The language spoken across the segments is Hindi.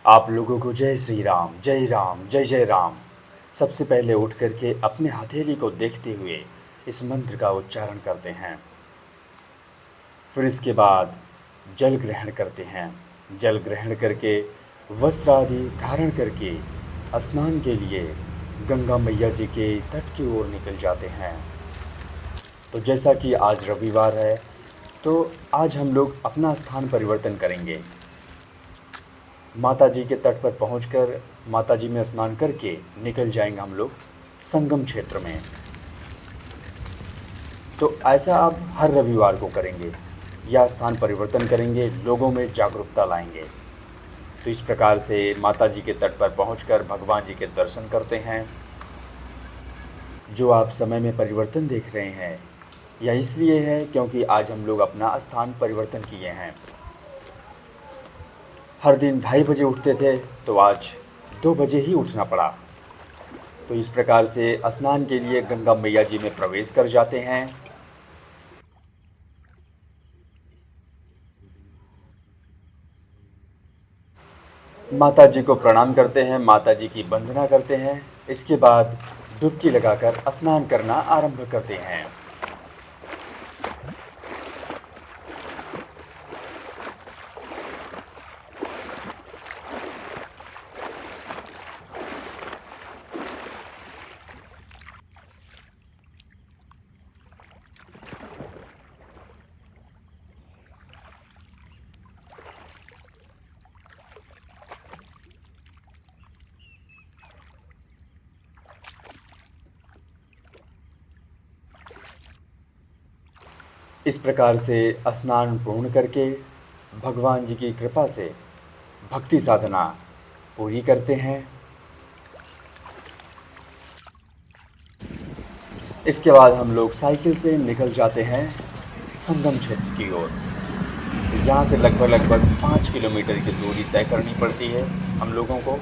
आप लोगों को जय श्री राम, जय राम, जय जय राम। सबसे पहले उठ करके अपने हथेली को देखते हुए इस मंत्र का उच्चारण करते हैं। फिर इसके बाद जल ग्रहण करते हैं। जल ग्रहण करके वस्त्र आदि धारण करके स्नान के लिए गंगा मैया जी के तट की ओर निकल जाते हैं। तो जैसा कि आज रविवार है, तो आज हम लोग अपना स्थान परिवर्तन करेंगे। माता जी के तट पर पहुंचकर माता जी में स्नान करके निकल जाएंगे हम लोग संगम क्षेत्र में। तो ऐसा आप हर रविवार को करेंगे, या स्थान परिवर्तन करेंगे, लोगों में जागरूकता लाएंगे। तो इस प्रकार से माता जी के तट पर पहुंचकर भगवान जी के दर्शन करते हैं। जो आप समय में परिवर्तन देख रहे हैं, यह इसलिए है क्योंकि आज हम लोग अपना स्थान परिवर्तन किए हैं। हर दिन 2:30 बजे उठते थे, तो आज 2 बजे ही उठना पड़ा। तो इस प्रकार से स्नान के लिए गंगा मैया जी में प्रवेश कर जाते हैं। माता जी को प्रणाम करते हैं, माता जी की वंदना करते हैं। इसके बाद डुबकी लगाकर स्नान करना आरंभ करते हैं। इस प्रकार से स्नान पूर्ण करके भगवान जी की कृपा से भक्ति साधना पूरी करते हैं। इसके बाद हम लोग साइकिल से निकल जाते हैं संगम क्षेत्र की ओर। तो यहाँ से लगभग 5 किलोमीटर की दूरी तय करनी पड़ती है हम लोगों को।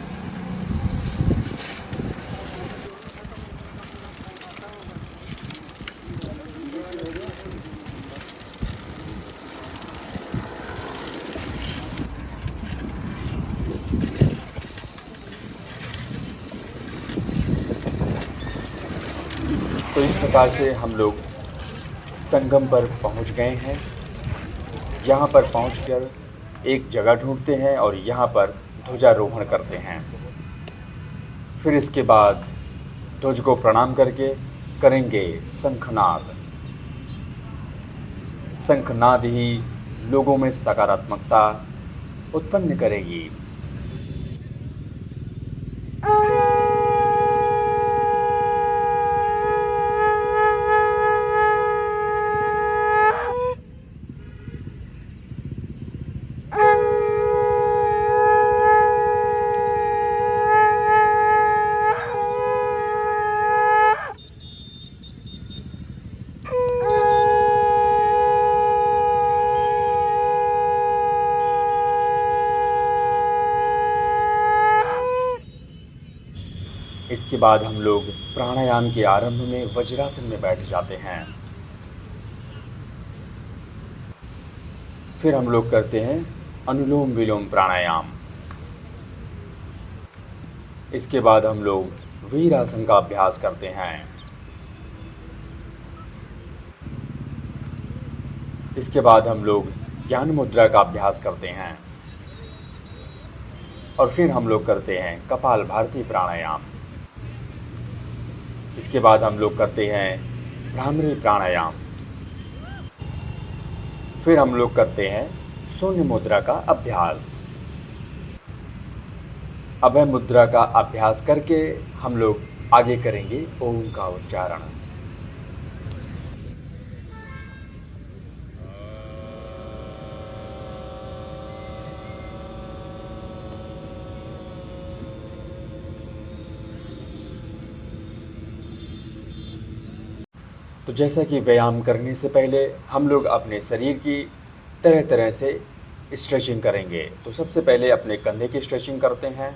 तो इस प्रकार से हम लोग संगम पर पहुंच गए हैं। यहाँ पर पहुंचकर एक जगह ढूंढते हैं और यहाँ पर ध्वजारोहण करते हैं। फिर इसके बाद ध्वज को प्रणाम करके करेंगे शंखनाद। शंखनाद ही लोगों में सकारात्मकता उत्पन्न करेगी। इसके बाद हम लोग प्राणायाम के आरंभ में वज्रासन में बैठ जाते हैं। फिर हम लोग करते हैं अनुलोम विलोम प्राणायाम। इसके बाद हम लोग वीरासन का अभ्यास करते हैं। इसके बाद हम लोग ज्ञान मुद्रा का अभ्यास करते हैं। और फिर हम लोग करते हैं कपाल भारती प्राणायाम। इसके बाद हम लोग करते हैं भ्रामरी प्राणायाम। फिर हम लोग करते हैं शून्य मुद्रा का अभ्यास। अभय मुद्रा का अभ्यास करके हम लोग आगे करेंगे ओम का उच्चारण। तो जैसा कि व्यायाम करने से पहले हम लोग अपने शरीर की तरह तरह से स्ट्रेचिंग करेंगे। तो सबसे पहले अपने कंधे की स्ट्रेचिंग करते हैं।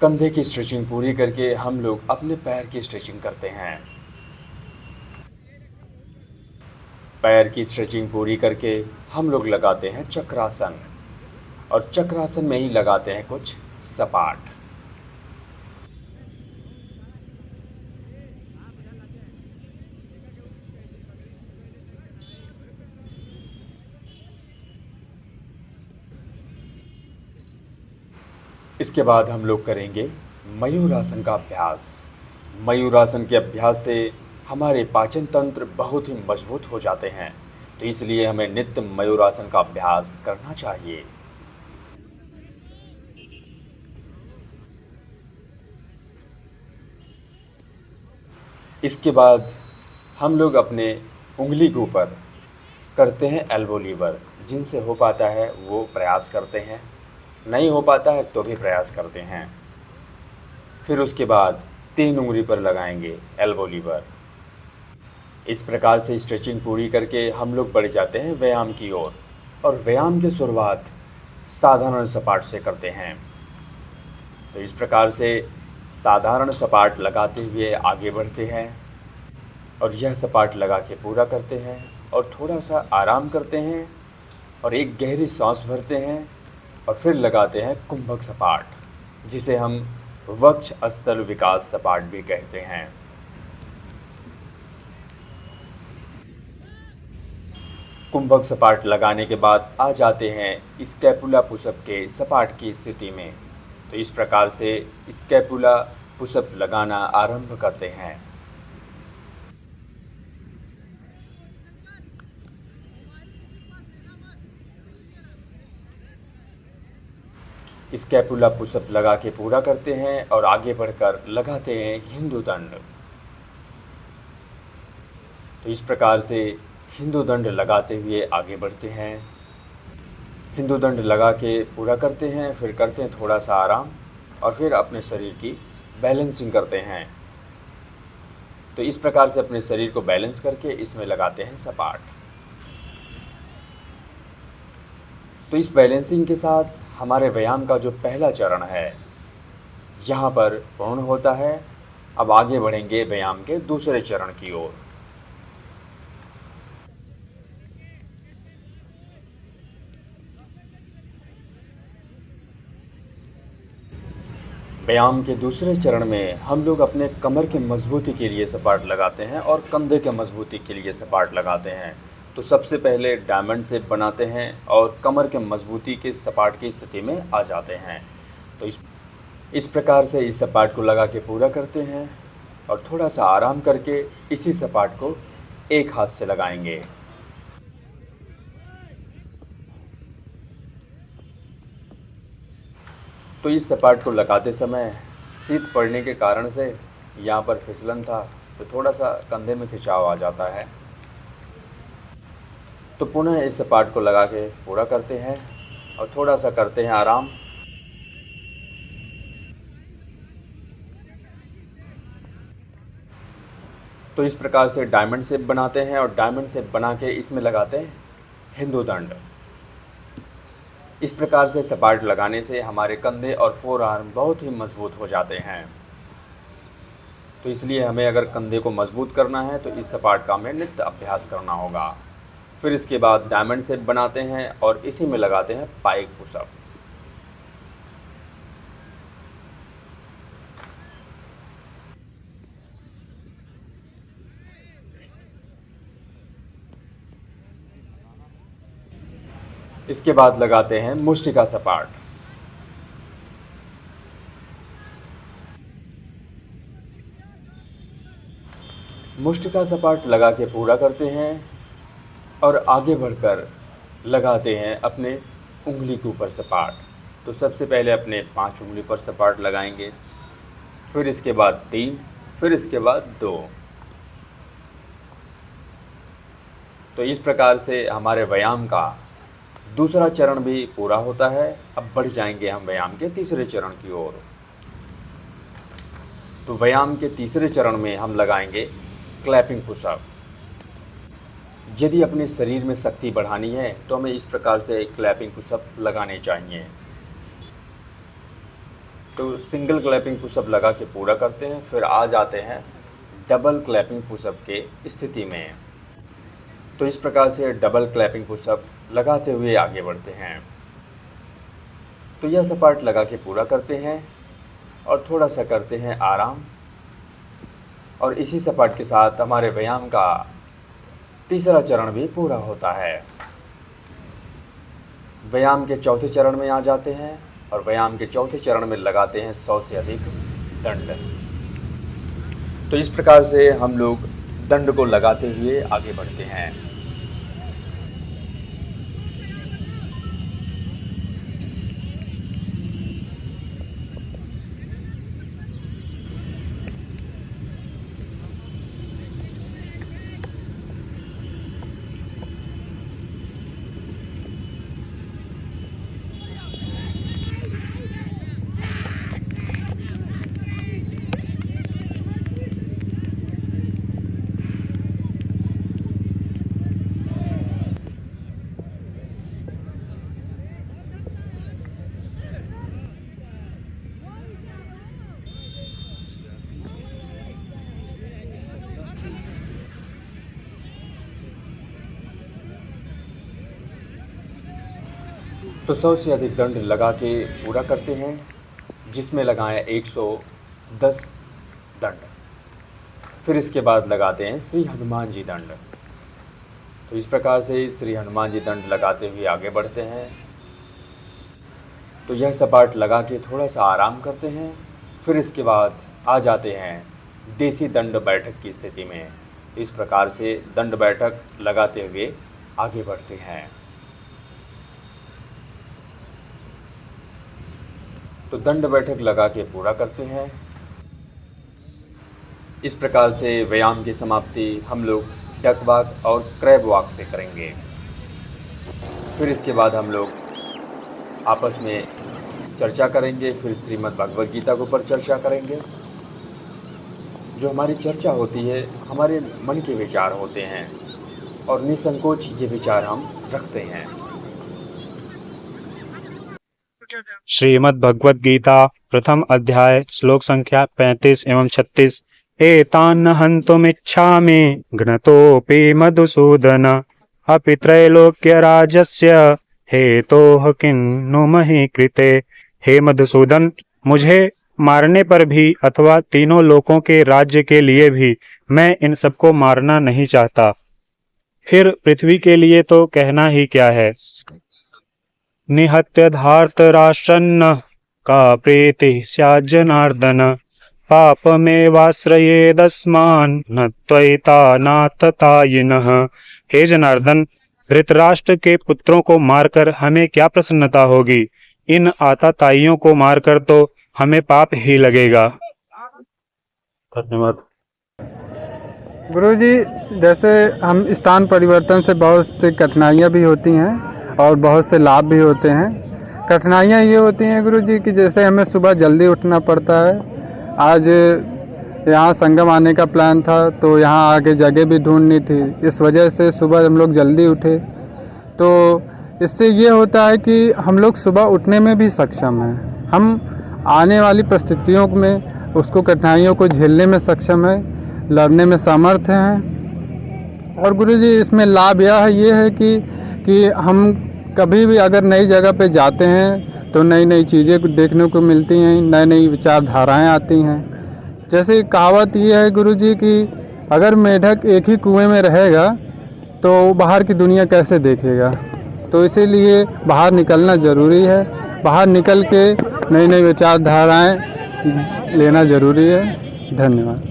कंधे की स्ट्रेचिंग पूरी करके हम लोग अपने पैर की स्ट्रेचिंग करते हैं। पैर की स्ट्रेचिंग पूरी करके हम लोग लगाते हैं चक्रासन, और चक्रासन में ही लगाते हैं कुछ सपाट। इसके बाद हम लोग करेंगे मयूरासन का अभ्यास। मयूरासन के अभ्यास से हमारे पाचन तंत्र बहुत ही मजबूत हो जाते हैं, तो इसलिए हमें नित्य मयूरासन का अभ्यास करना चाहिए। इसके बाद हम लोग अपने उंगली के ऊपर करते हैं एल्बो लीवर। जिनसे हो पाता है वो प्रयास करते हैं, नहीं हो पाता है तो भी प्रयास करते हैं। फिर उसके बाद 3 उंगली पर लगाएंगे एल्बो लीवर। इस प्रकार से स्ट्रेचिंग पूरी करके हम लोग बढ़ जाते हैं व्यायाम की ओर, और व्यायाम की शुरुआत साधारण सपाट से करते हैं। तो इस प्रकार से साधारण सपाट लगाते हुए आगे बढ़ते हैं, और यह सपाट लगा के पूरा करते हैं और थोड़ा सा आराम करते हैं और एक गहरी सांस भरते हैं, और फिर लगाते हैं कुंभक सपाट, जिसे हम वक्ष स्थल विकास सपाट भी कहते हैं। कुंभक सपाट लगाने के बाद आ जाते हैं स्कैपुला पुशअप के सपाट की स्थिति में। तो इस प्रकार से स्कैपुला पुशअप लगाना आरंभ करते हैं। स्कैपुला पुशअप लगा के पूरा करते हैं और आगे बढ़कर लगाते हैं हिंदू दंड। तो इस प्रकार से हिंदू दंड लगाते हुए आगे बढ़ते हैं। हिंदू दंड लगा के पूरा करते हैं, फिर करते हैं थोड़ा सा आराम, और फिर अपने शरीर की बैलेंसिंग करते हैं। तो इस प्रकार से अपने शरीर को बैलेंस करके इसमें लगाते हैं सपाट। तो इस बैलेंसिंग के साथ हमारे व्यायाम का जो पहला चरण है यहाँ पर पूर्ण होता है। अब आगे बढ़ेंगे व्यायाम के दूसरे चरण की ओर। व्यायाम के दूसरे चरण में हम लोग अपने कमर के मजबूती के लिए सपाट लगाते हैं और कंधे के मजबूती के लिए सपाट लगाते हैं। तो सबसे पहले डायमंड शेप बनाते हैं और कमर के मजबूती के सपाट की स्थिति में आ जाते हैं। तो इस प्रकार से इस सपाट को लगा के पूरा करते हैं, और थोड़ा सा आराम करके इसी सपाट को एक हाथ से लगाएंगे। तो इस सपाट को लगाते समय शीत पड़ने के कारण से यहाँ पर फिसलन था, तो थोड़ा सा कंधे में खिंचाव आ जाता है। तो पुनः इस सपाट को लगा के पूरा करते हैं और थोड़ा सा करते हैं आराम। तो इस प्रकार से डायमंड शेप बनाते हैं, और डायमंड शेप बना के इसमें लगाते हैं हिंदू दंड। इस प्रकार से सपाट लगाने से हमारे कंधे और फोर आर्म बहुत ही मजबूत हो जाते हैं। तो इसलिए हमें अगर कंधे को मजबूत करना है तो इस सपाट का हमें नित्य अभ्यास करना होगा। फिर इसके बाद डायमंड शेप बनाते हैं और इसी में लगाते हैं पाइक पुशअप। इसके बाद लगाते हैं मुष्टिका सपाट। मुष्टिका सपाट लगा के पूरा करते हैं और आगे बढ़कर लगाते हैं अपने उंगली के ऊपर सपाट। तो सबसे पहले अपने 5 उंगली पर सपाट लगाएंगे, फिर इसके बाद 3, फिर इसके बाद 2। तो इस प्रकार से हमारे व्यायाम का दूसरा चरण भी पूरा होता है। अब बढ़ जाएंगे हम व्यायाम के तीसरे चरण की ओर। तो व्यायाम के तीसरे चरण में हम लगाएंगे क्लैपिंग पुशअप। यदि अपने शरीर में शक्ति बढ़ानी है तो हमें इस प्रकार से क्लैपिंग पुशअप लगाने चाहिए। तो सिंगल क्लैपिंग पुशअप लगा के पूरा करते हैं, फिर आ जाते हैं डबल क्लैपिंग पुशअप के स्थिति में। तो इस प्रकार से डबल क्लैपिंग पुशअप लगाते हुए आगे बढ़ते हैं। तो यह सपाट लगा के पूरा करते हैं और थोड़ा सा करते हैं आराम। और इसी सपाट के साथ हमारे व्यायाम का तीसरा चरण भी पूरा होता है। व्यायाम के चौथे चरण में आ जाते हैं और व्यायाम के चौथे चरण में लगाते हैं 100 से अधिक दंड। तो इस प्रकार से हम लोग दंड को लगाते हुए आगे बढ़ते हैं। तो 100 से अधिक दंड लगा के पूरा करते हैं, जिसमें लगाएं 110 दंड। फिर इसके बाद लगाते हैं श्री हनुमान जी दंड। तो इस प्रकार से श्री हनुमान जी दंड लगाते हुए आगे बढ़ते हैं। तो यह सपाट लगा के थोड़ा सा आराम करते हैं। फिर इसके बाद आ जाते हैं देसी दंड बैठक की स्थिति में। इस प्रकार से दंड बैठक लगाते हुए आगे बढ़ते हैं। तो दंड बैठक लगा के पूरा करते हैं। इस प्रकार से व्यायाम की समाप्ति हम लोग डक वॉक और क्रैब वॉक से करेंगे। फिर इसके बाद हम लोग आपस में चर्चा करेंगे। फिर श्रीमद् भगवद गीता के ऊपर चर्चा करेंगे। जो हमारी चर्चा होती है हमारे मन के विचार होते हैं और निसंकोच ये विचार हम रखते हैं। श्रीमद् भगवद गीता प्रथम अध्याय श्लोक संख्या 35 एवं 36। एतान्न हन्तुमिच्छामि घ्नतोऽपि मधुसूदन अपि त्रैलोक्य राजस्य हेतोः किन्नु महि कृते। हे मधुसूदन, मुझे मारने पर भी अथवा तीनों लोकों के राज्य के लिए भी मैं इन सबको मारना नहीं चाहता। फिर पृथ्वी के लिए तो कहना ही क्या है। निहत्य धार्तराष्ट्रन्न का प्रीति स्यात् जनार्दन पापमेवाश्रयेदस्मान् न त्वयितानाततायिनः। हे जनार्दन, धृतराष्ट्र के पुत्रों को मारकर हमें क्या प्रसन्नता होगी। इन आताताइयों को मारकर तो हमें पाप ही लगेगा। धन्यवाद। गुरुजी, जैसे हम स्थान परिवर्तन से बहुत सी कठिनाइयाँ भी होती हैं और बहुत से लाभ भी होते हैं। कठिनाइयाँ ये होती हैं गुरुजी कि जैसे हमें सुबह जल्दी उठना पड़ता है। आज यहाँ संगम आने का प्लान था तो यहाँ आगे जगह भी ढूंढनी थी, इस वजह से सुबह हम लोग जल्दी उठे। तो इससे ये होता है कि हम लोग सुबह उठने में भी सक्षम हैं। हम आने वाली परिस्थितियों में उसको कठिनाइयों को झेलने में सक्षम है, लड़ने में समर्थ हैं। और गुरुजी इसमें लाभ ये है कि हम कभी भी अगर नई जगह पे जाते हैं तो नई नई चीज़ें देखने को मिलती हैं, नई नई विचारधाराएं आती हैं। जैसे कहावत ये है गुरुजी कि अगर मेढक एक ही कुएं में रहेगा तो बाहर की दुनिया कैसे देखेगा। तो इसीलिए बाहर निकलना ज़रूरी है। बाहर निकल के नई नई विचारधाराएं लेना ज़रूरी है। धन्यवाद।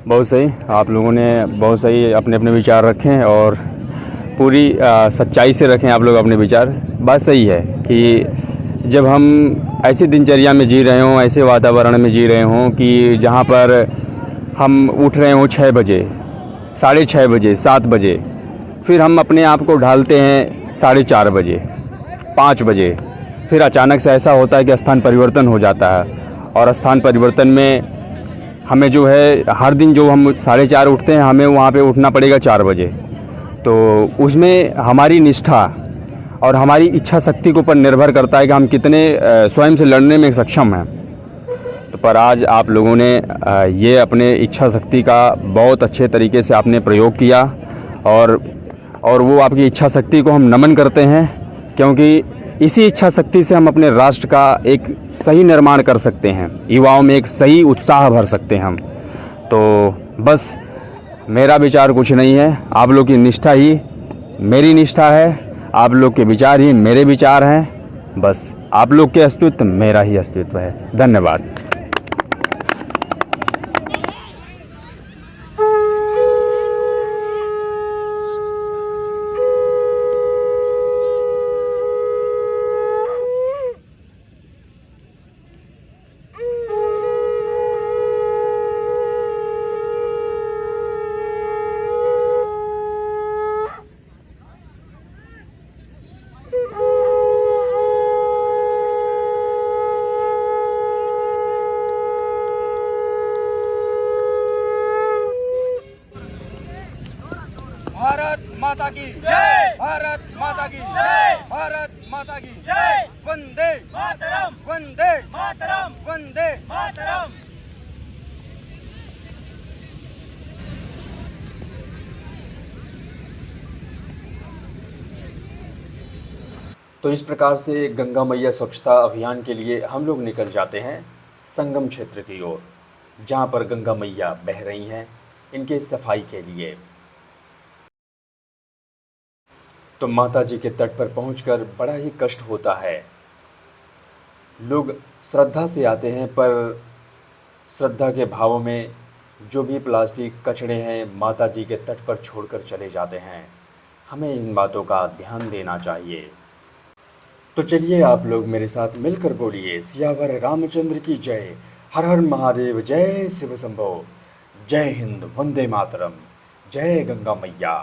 बहुत सही, आप लोगों ने बहुत सही अपने अपने विचार रखे हैं और पूरी सच्चाई से रखें आप लोग अपने विचार। बात सही है कि जब हम ऐसी दिनचर्या में जी रहे हों, ऐसे वातावरण में जी रहे हों कि जहाँ पर हम उठ रहे हों 6 बजे, 6:30 बजे, 7 बजे, फिर हम अपने आप को ढालते हैं 4:30 बजे, 5 बजे। फिर अचानक से ऐसा होता है कि स्थान परिवर्तन हो जाता है और स्थान परिवर्तन में हमें जो है हर दिन जो हम 4:30 उठते हैं हमें वहाँ पे उठना पड़ेगा 4 बजे। तो उसमें हमारी निष्ठा और हमारी इच्छा शक्ति के ऊपर निर्भर करता है कि हम कितने स्वयं से लड़ने में सक्षम हैं। पर आज आप लोगों ने ये अपने इच्छा शक्ति का बहुत अच्छे तरीके से आपने प्रयोग किया और वो आपकी इच्छा शक्ति को हम नमन करते हैं, क्योंकि इसी इच्छा शक्ति से हम अपने राष्ट्र का एक सही निर्माण कर सकते हैं, युवाओं में एक सही उत्साह भर सकते हैं हम। तो बस मेरा विचार कुछ नहीं है, आप लोग की निष्ठा ही मेरी निष्ठा है, आप लोग के विचार ही मेरे विचार हैं। बस आप लोग के अस्तित्व मेरा ही अस्तित्व है। धन्यवाद। भारत माता की जय, भारत माता की जय, भारत माता की जय। वंदे मातरम, वंदे मातरम, वंदे मातरम। तो इस प्रकार से गंगा मैया स्वच्छता अभियान के लिए हम लोग निकल जाते हैं संगम क्षेत्र की ओर, जहाँ पर गंगा मैया बह रही हैं इनके सफाई के लिए। तो माता जी के तट पर पहुंचकर बड़ा ही कष्ट होता है। लोग श्रद्धा से आते हैं, पर श्रद्धा के भावों में जो भी प्लास्टिक कचड़े हैं माता जी के तट पर छोड़कर चले जाते हैं। हमें इन बातों का ध्यान देना चाहिए। तो चलिए आप लोग मेरे साथ मिलकर बोलिए, सियावर रामचंद्र की जय, हर हर महादेव, जय शिव शंभो, जय हिंद, वंदे मातरम, जय गंगा मैया।